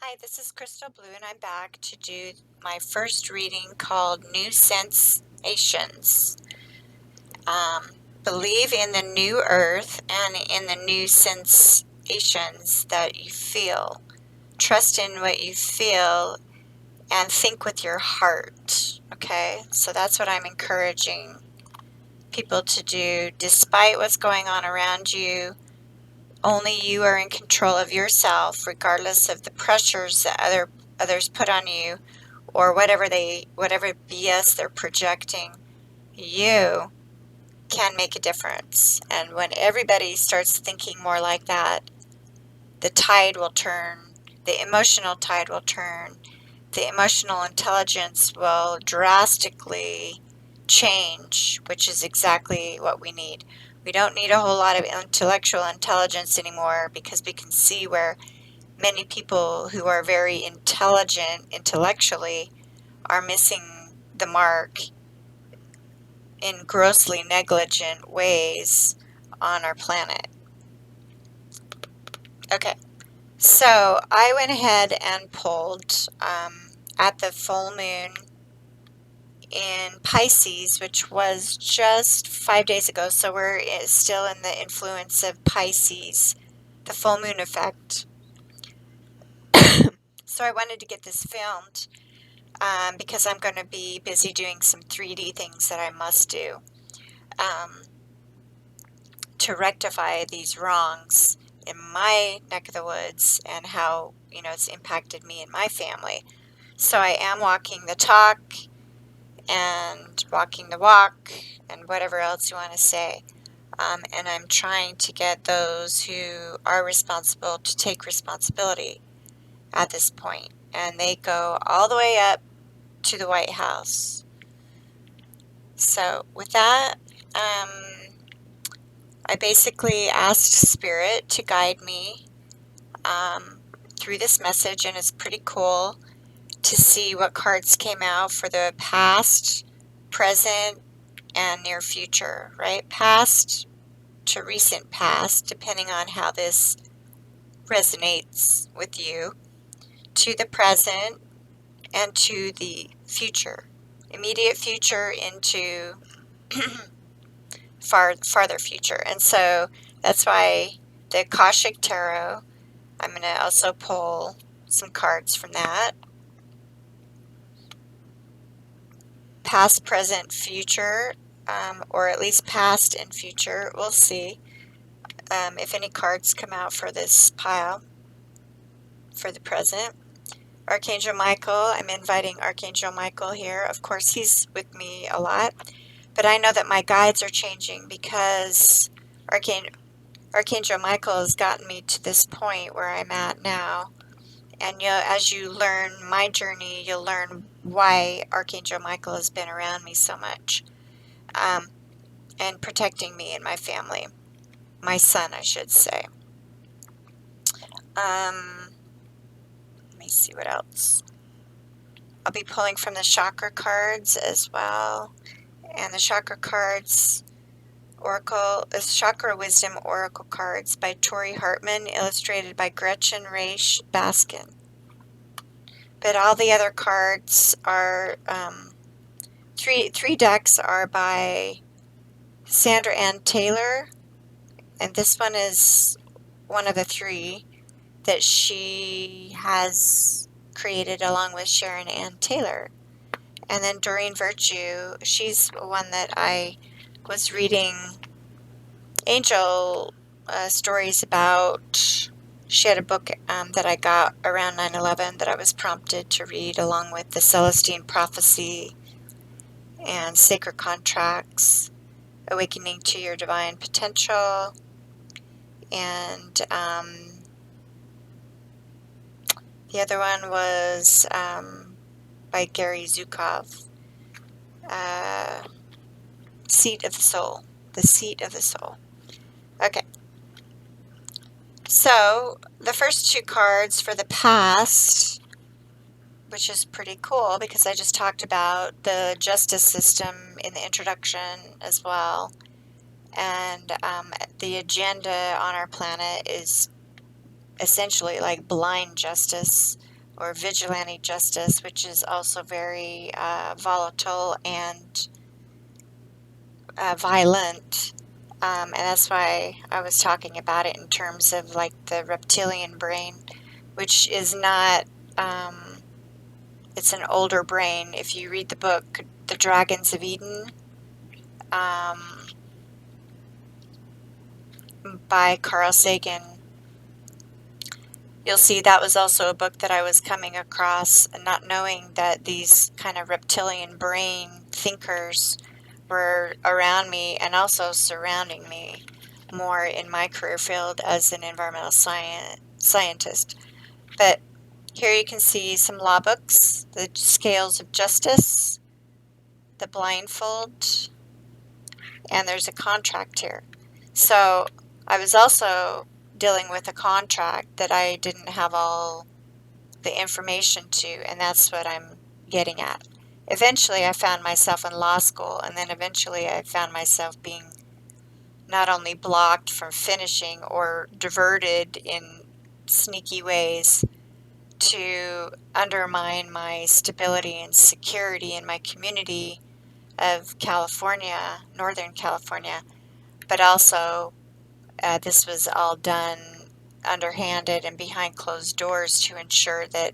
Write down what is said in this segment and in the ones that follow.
Hi, this is Crystal Blue, and I'm back to do my first reading called New Sense-ations. Believe in the new earth and in the new sensations that you feel. Trust in what you feel and think with your heart. Okay, so that's what I'm encouraging people to do. Despite what's going on around you, only you are in control of yourself, regardless of the pressures that others put on you or whatever BS they're projecting. You can make a difference. And when everybody starts thinking more like that, the tide will turn, the emotional tide will turn, the emotional intelligence will drastically change, which is exactly what we need. We don't need a whole lot of intellectual intelligence anymore because we can see where many people who are very intelligent intellectually are missing the mark in grossly negligent ways on our planet. Okay, so I went ahead and pulled at the full moon in Pisces, which was just 5 days ago. So we're still in the influence of Pisces, the full moon effect. So I wanted to get this filmed because I'm going to be busy doing some 3D things that I must do um, to rectify these wrongs in my neck of the woods and how, it's impacted me and my family. So I am walking the talk and walking the walk and whatever else you want to say. And I'm trying to get those who are responsible to take responsibility at this point. And they go all the way up to the White House. So with that, I basically asked Spirit to guide me through this message, and it's pretty cool to see what cards came out for the past, present, and near future, right? Past to recent past, depending on how this resonates with you, to the present, and to the future. Immediate future into farther future. And so that's why the Akashic Tarot, I'm going to also pull some cards from that. Past, present, future, or at least past and future. We'll see if any cards come out for this pile for the present. Archangel Michael, I'm inviting Archangel Michael here. Of course, he's with me a lot, but I know that my guides are changing because Archangel Michael has gotten me to this point where I'm at now. And as you learn my journey, you'll learn why Archangel Michael has been around me so much and protecting me and my family. My son, I should say. Let me see what else. I'll be pulling from the chakra cards as well. And the chakra cards Oracle is Chakra Wisdom Oracle cards by Tori Hartman, illustrated by Gretchen Raish Baskin. But all the other cards are three decks are by Sandra Ann Taylor, and this one is one of the three that she has created along with Sharon Ann Taylor. And then Doreen Virtue, she's one that I was reading angel stories about. She had a book that I got around 9/11 that I was prompted to read along with the Celestine Prophecy and Sacred Contracts, Awakening to Your Divine Potential, and the other one was by Gary Zukov, Seat of the Soul, The Seat of the Soul. Okay. So the first two cards for the past, which is pretty cool because I just talked about the justice system in the introduction as well. And the agenda on our planet is essentially like blind justice, or vigilante justice, which is also very volatile and violent. And that's why I was talking about it in terms of like the reptilian brain, which is not, it's an older brain. If you read the book, The Dragons of Eden, um, by Carl Sagan, you'll see that was also a book that I was coming across, not knowing that these kind of reptilian brain thinkers were around me and also surrounding me more in my career field as an environmental scientist. But here you can see some law books, the scales of justice, the blindfold, and there's a contract here. So I was also dealing with a contract that I didn't have all the information to, and that's what I'm getting at. Eventually, I found myself in law school, and then eventually I found myself being not only blocked from finishing or diverted in sneaky ways to undermine my stability and security in my community of California, Northern California, but also this was all done underhanded and behind closed doors to ensure that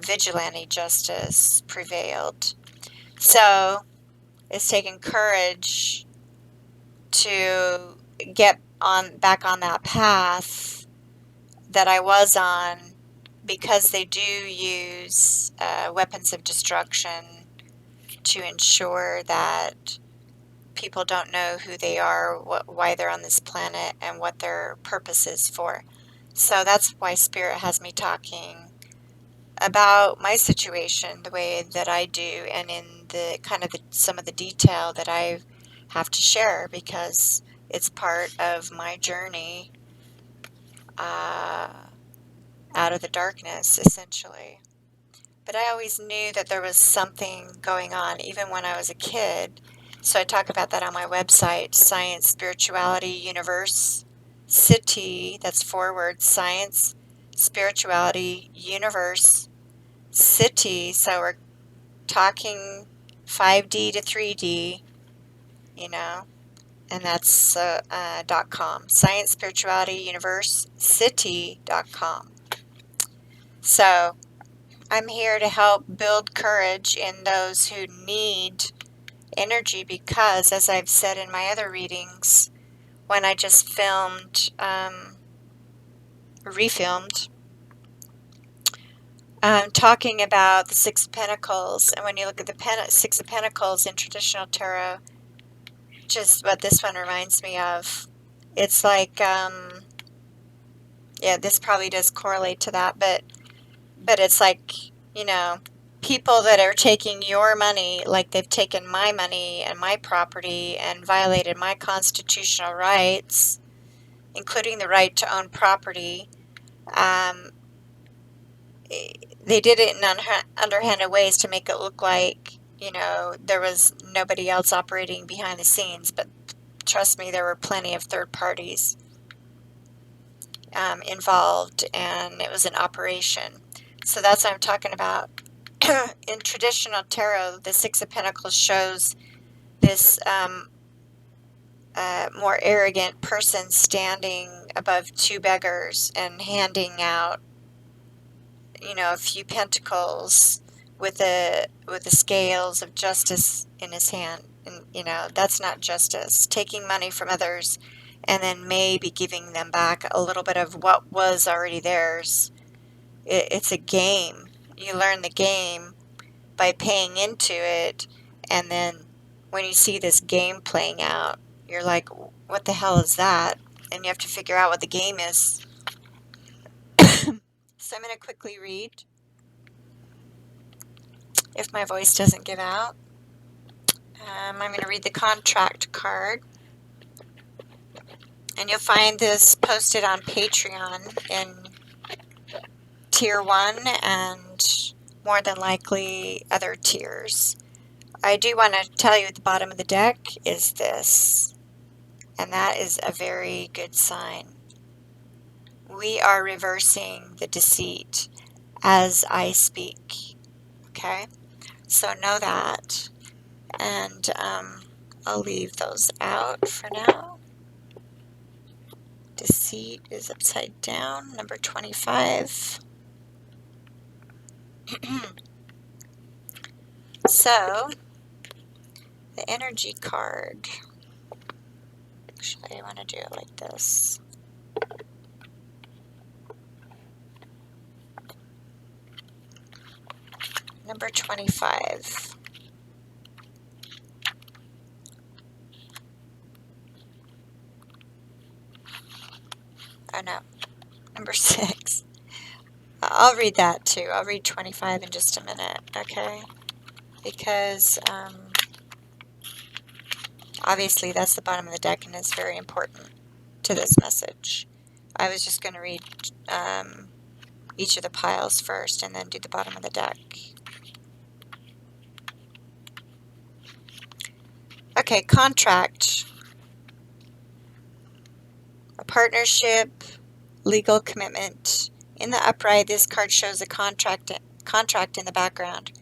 vigilante justice prevailed. So it's taken courage to get on back on that path that I was on, because they do use weapons of destruction to ensure that people don't know who they are, why they're on this planet, and what their purpose is for. So that's why Spirit has me talking about my situation the way that I do, and in the kind of some of the detail that I have to share, because it's part of my journey uh, out of the darkness, essentially. But I always knew that there was something going on, even when I was a kid. So I talk about that on my website, Science, Spirituality, Universe, City, that's 4 words, Science, Spirituality, Universe, City. So we're talking 5D to 3D, you know, and that's .com, Science, Spirituality, Universe, City.com. So I'm here to help build courage in those who need energy, because, as I've said in my other readings, when I just filmed, refilmed, talking about the Six of Pentacles, and when you look at the Six of Pentacles in traditional tarot, just what this one reminds me of, it's like, yeah, this probably does correlate to that, but it's like, you know, people that are taking your money, like they've taken my money and my property and violated my constitutional rights, including the right to own property. Um, they did it in underhanded ways to make it look like, you know, there was nobody else operating behind the scenes. But trust me, there were plenty of third parties involved, and it was an operation. So that's what I'm talking about. In traditional tarot, the Six of Pentacles shows this more arrogant person standing above 2 beggars and handing out, you know, a few pentacles with the scales of justice in his hand. And, you know, that's not justice. Taking money from others and then maybe giving them back a little bit of what was already theirs. It's a game. You learn the game by paying into it, and then when you see this game playing out, you're like, what the hell is that? And you have to figure out what the game is. So I'm going to quickly read, if my voice doesn't give out. I'm going to read the contract card, and you'll find this posted on Patreon in tier 1 and more than likely other tiers. I do want to tell you at the bottom of the deck is this, and that is a very good sign. We are reversing the deceit. as I speak. Okay? So know that. And I'll leave those out for now. Deceit is upside down, number 25. So, the energy card. Actually, I want to do it like this. Number 25. Oh no, number 6. I'll read that too. I'll read 25 in just a minute, okay? Because obviously that's the bottom of the deck and it's very important to this message. I was just going to read each of the piles first and then do the bottom of the deck. Okay, contract. A partnership, legal commitment. In the upright, this card shows a contract in the background,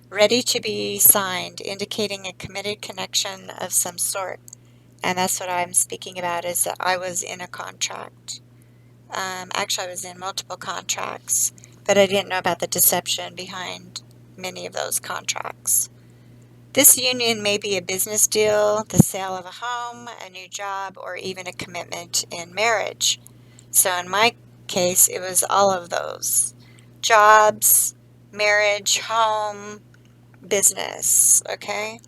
ready to be signed, indicating a committed connection of some sort. And that's what I'm speaking about, is that I was in a contract. Actually, I was in multiple contracts, but I didn't know about the deception behind many of those contracts. This union may be a business deal, the sale of a home, a new job, or even a commitment in marriage. So in my case, it was all of those. Jobs, marriage, home, business, okay?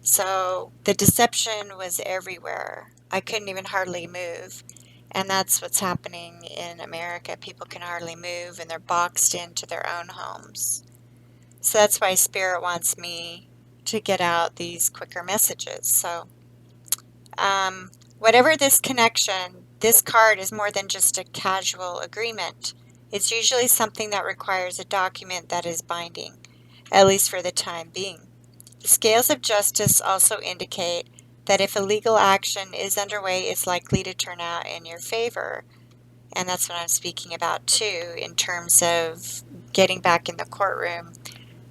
So the deception was everywhere. I couldn't even hardly move. And that's what's happening in America. People can hardly move and they're boxed into their own homes. So that's why Spirit wants me to get out these quicker messages. So whatever this connection, this card is more than just a casual agreement. It's usually something that requires a document that is binding, at least for the time being. The scales of justice also indicate that if a legal action is underway, it's likely to turn out in your favor. And that's what I'm speaking about too, in terms of getting back in the courtroom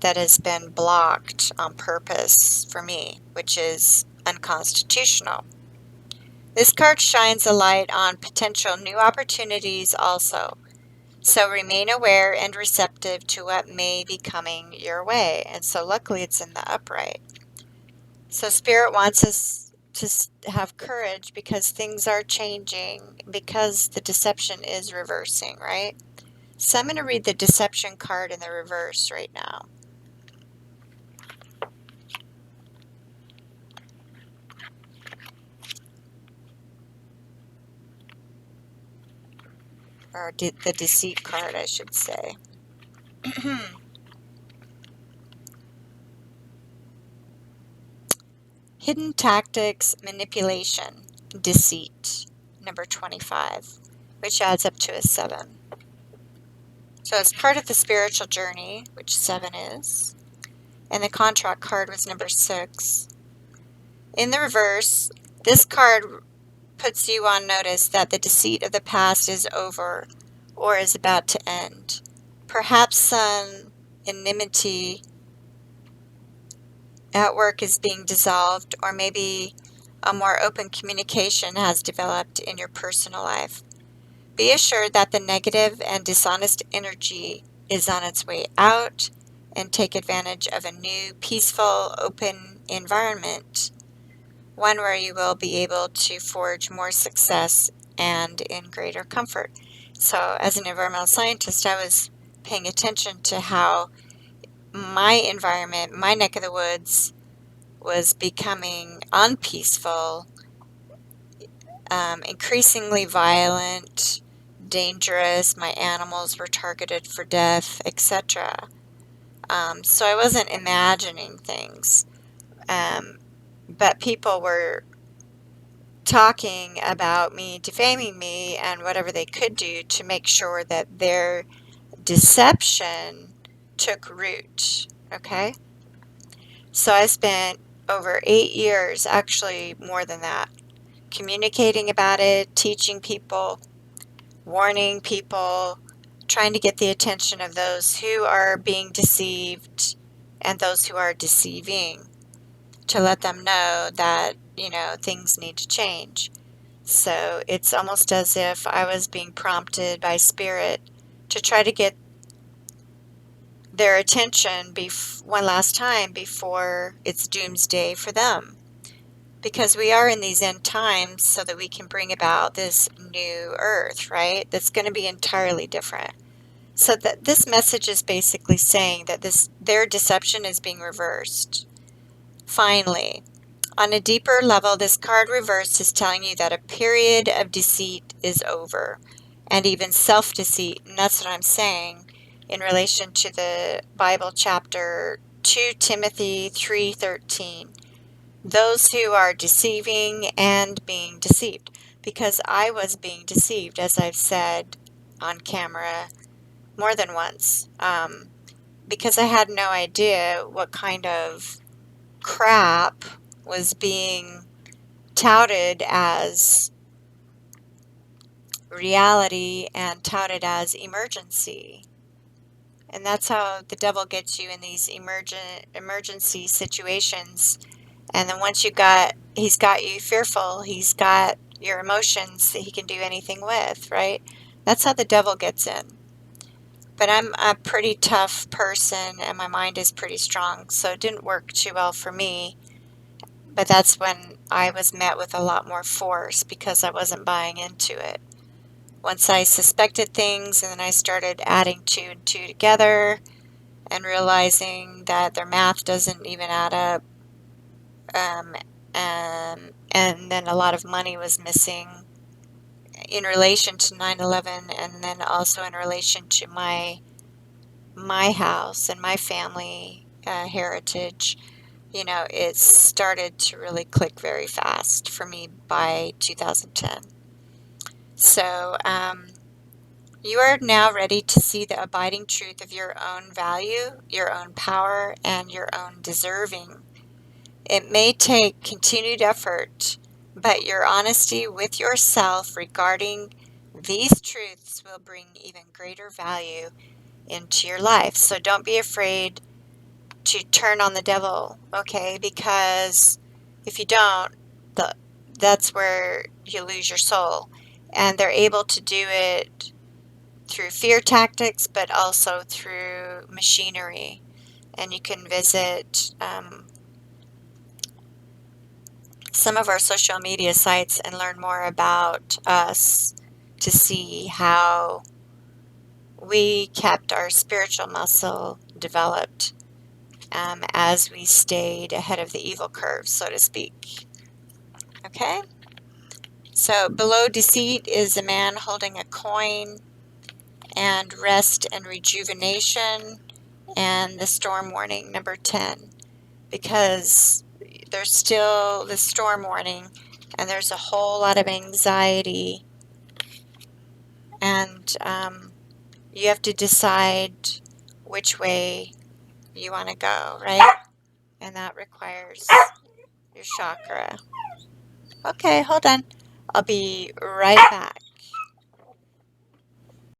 that has been blocked on purpose for me, which is unconstitutional. This card shines a light on potential new opportunities also. So remain aware and receptive to what may be coming your way. And so luckily it's in the upright. So Spirit wants us to have courage because things are changing, because the deception is reversing, right? So I'm going to read the deception card in the reverse right now. Or the deceit card, I should say. Hidden tactics, manipulation, deceit, number 25, which adds up to a 7. So it's part of the spiritual journey, which 7 is. And the contract card was number 6. In the reverse, this card puts you on notice that the deceit of the past is over or is about to end. Perhaps some enmity at work is being dissolved, or maybe a more open communication has developed in your personal life. Be assured that the negative and dishonest energy is on its way out, and take advantage of a new, peaceful, open environment, one where you will be able to forge more success and in greater comfort. So as an environmental scientist, I was paying attention to how my environment, my neck of the woods, was becoming unpeaceful, increasingly violent, dangerous. My animals were targeted for death, etc. So I wasn't imagining things, but people were talking about me, defaming me, and whatever they could do to make sure that their deception took root. Okay? So I spent over 8 years, actually more than that, communicating about it, teaching people, warning people, trying to get the attention of those who are being deceived and those who are deceiving, to let them know that, things need to change. So it's almost as if I was being prompted by Spirit to try to get their attention one last time before it's doomsday for them. Because we are in these end times so that we can bring about this new earth, right? That's going to be entirely different. So that this message is basically saying that their deception is being reversed. Finally, on a deeper level, this card reverse is telling you that a period of deceit is over, and even self-deceit. And that's what I'm saying in relation to the Bible chapter 2 Timothy 3:13. Those who are deceiving and being deceived. Because I was being deceived, as I've said on camera more than once, because I had no idea what kind of crap was being touted as reality and touted as emergency. And that's how the devil gets you in these emergency situations. And then once he's got you fearful, he's got your emotions that he can do anything with, right? That's how the devil gets in. But I'm a pretty tough person and my mind is pretty strong, so it didn't work too well for me. But that's when I was met with a lot more force because I wasn't buying into it. Once I suspected things and then I started adding two and two together and realizing that their math doesn't even add up, um, and then a lot of money was missing in relation to 9/11 and then also in relation to my house and my family heritage. It started to really click very fast for me by 2010. So, you are now ready to see the abiding truth of your own value, your own power, and your own deserving. It may take continued effort, but your honesty with yourself regarding these truths will bring even greater value into your life. So don't be afraid to turn on the devil, okay? Because if you don't, that's where you lose your soul. And they're able to do it through fear tactics, but also through machinery. And you can visit some of our social media sites and learn more about us to see how we kept our spiritual muscle developed as we stayed ahead of the evil curve, so to speak. Okay? So below deceit is a man holding a coin, and rest and rejuvenation, and the storm warning, number 10, because there's still the storm warning, and there's a whole lot of anxiety, and you have to decide which way you want to go, right? And that requires your chakra. Okay, hold on. I'll be right back.